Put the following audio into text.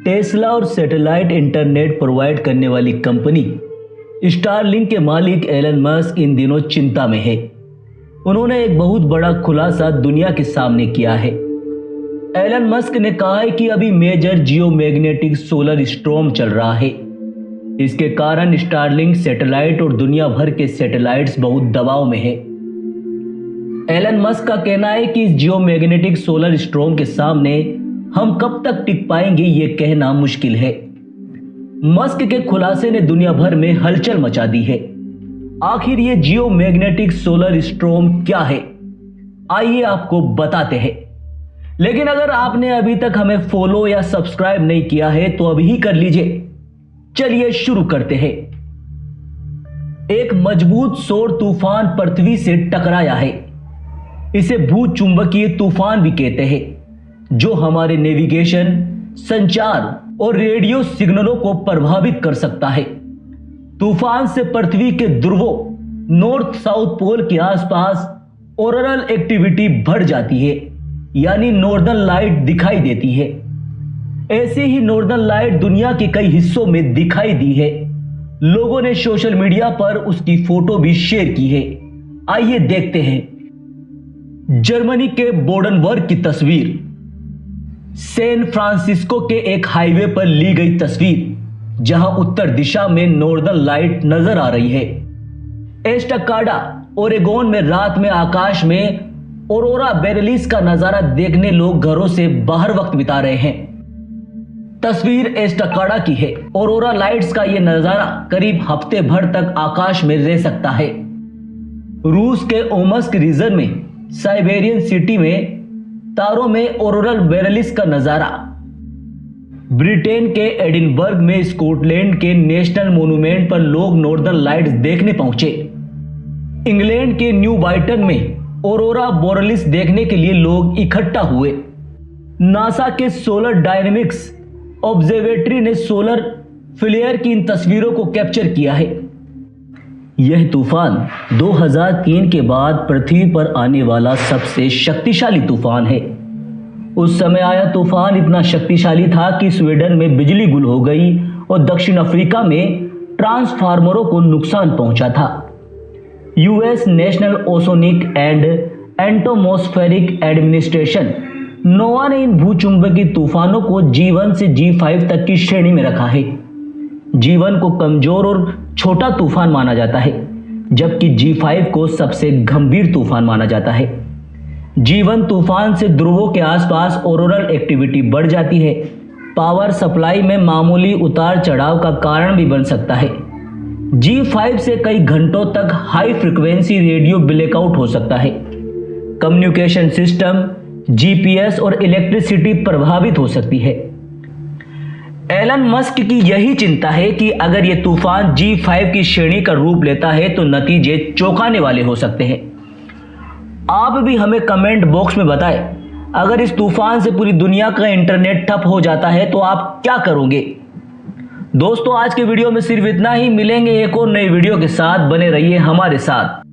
Tesla और satellite internet provide करने वाली कंपनी स्टारलिंक के मालिक एलन मस्क इन दिनों चिंता में है। उन्होंने एक बहुत बड़ा खुलासा दुनिया के सामने किया है। एलन मस्क ने कहा है कि अभी मेजर जियोमैग्नेटिक सोलर स्टॉर्म चल रहा है। इसके कारण स्टारलिंक सैटेलाइट और दुनिया भर के सैटेलाइट्स बहुत दबाव में है। एलन मस्क का कहना है कि इस जियोमैग्नेटिक सोलर स्टॉर्म के सामने हम कब तक टिक पाएंगे ये कहना मुश्किल है। मस्क के खुलासे ने दुनिया भर में हलचल मचा दी है। आखिर ये जियोमैग्नेटिक सोलर स्टॉर्म क्या है, आइए आपको बताते हैं। लेकिन अगर आपने अभी तक हमें फॉलो या सब्सक्राइब नहीं किया है तो अभी ही कर लीजिए। चलिए शुरू करते हैं। एक मजबूत सौर तूफान पृथ्वी से टकराया है। इसे भूचुंबकीय तूफान भी कहते हैं, जो हमारे नेविगेशन, संचार और रेडियो सिग्नलों को प्रभावित कर सकता है। तूफान से पृथ्वी के ध्रुवों, नॉर्थ साउथ पोल के आसपास ऑरोरल एक्टिविटी बढ़ जाती है, यानी नॉर्दर्न लाइट दिखाई देती है। ऐसे ही नॉर्दर्न लाइट दुनिया के कई हिस्सों में दिखाई दी है। लोगों ने सोशल मीडिया पर उसकी फोटो भी शेयर की है। आइए देखते हैं। जर्मनी के बोडेनबर्ग की तस्वीर। सैन फ्रांसिस्को के एक हाईवे पर ली गई तस्वीर, जहां उत्तर दिशा में नॉर्दर्न लाइट नजर आ रही है। एस्टाकाडा, ओरेगोन में रात में आकाश में ऑरोरा बोरेलिस का नजारा देखने लोग घरों से बाहर वक्त बिता रहे हैं। तस्वीर एस्टाकाडा की है। ऑरोरा लाइट्स का यह नजारा करीब हफ्ते भर तक आकाश में रह सकता है। रूस के ओमस्क रीजन में साइबेरियन सिटी में तारों में ऑरोरल बोरेलिस का नजारा। ब्रिटेन के एडिनबर्ग में स्कॉटलैंड के नेशनल मॉन्यूमेंट पर लोग नॉर्दर्न लाइट्स देखने पहुंचे। इंग्लैंड के न्यू बाइटन में ऑरोरा बोरेलिस देखने के लिए लोग इकट्ठा हुए। नासा के सोलर डायनेमिक्स ऑब्जर्वेटरी ने सोलर फ्लेयर की इन तस्वीरों को कैप्चर किया है। यह तूफान 2003 के बाद पृथ्वी पर आने वाला सबसे शक्तिशाली तूफान है। उस समय आया तूफान इतना शक्तिशाली था कि स्वीडन में बिजली गुल हो गई और दक्षिण अफ्रीका में ट्रांसफार्मरों को नुकसान पहुंचा था। US national oceanic and atmospheric administration NOAA ने इन भूचुंबकीय तूफानों को G1 से G5 तक की श्रेणी में रखा है। G1 को कमजोर और छोटा तूफान माना जाता है, जबकि G5 को सबसे गंभीर तूफान माना जाता है। G1 तूफान से ध्रुवों के आसपास ऑरोरल एक्टिविटी बढ़ जाती है। पावर सप्लाई में मामूली उतार चढ़ाव का कारण भी बन सकता है। G5 से कई घंटों तक हाई फ्रिक्वेंसी रेडियो ब्लैकआउट हो सकता है। कम्युनिकेशन सिस्टम, GPS और इलेक्ट्रिसिटी प्रभावित हो सकती है। एलन मस्क की यही चिंता है कि अगर यह तूफान G5 की श्रेणी का रूप लेता है तो नतीजे चौंकाने वाले हो सकते हैं। आप भी हमें कमेंट बॉक्स में बताएं, अगर इस तूफान से पूरी दुनिया का इंटरनेट ठप हो जाता है तो आप क्या करोगे। दोस्तों, आज के वीडियो में सिर्फ इतना ही। मिलेंगे एक और नई वीडियो के साथ, बने रहिए हमारे साथ।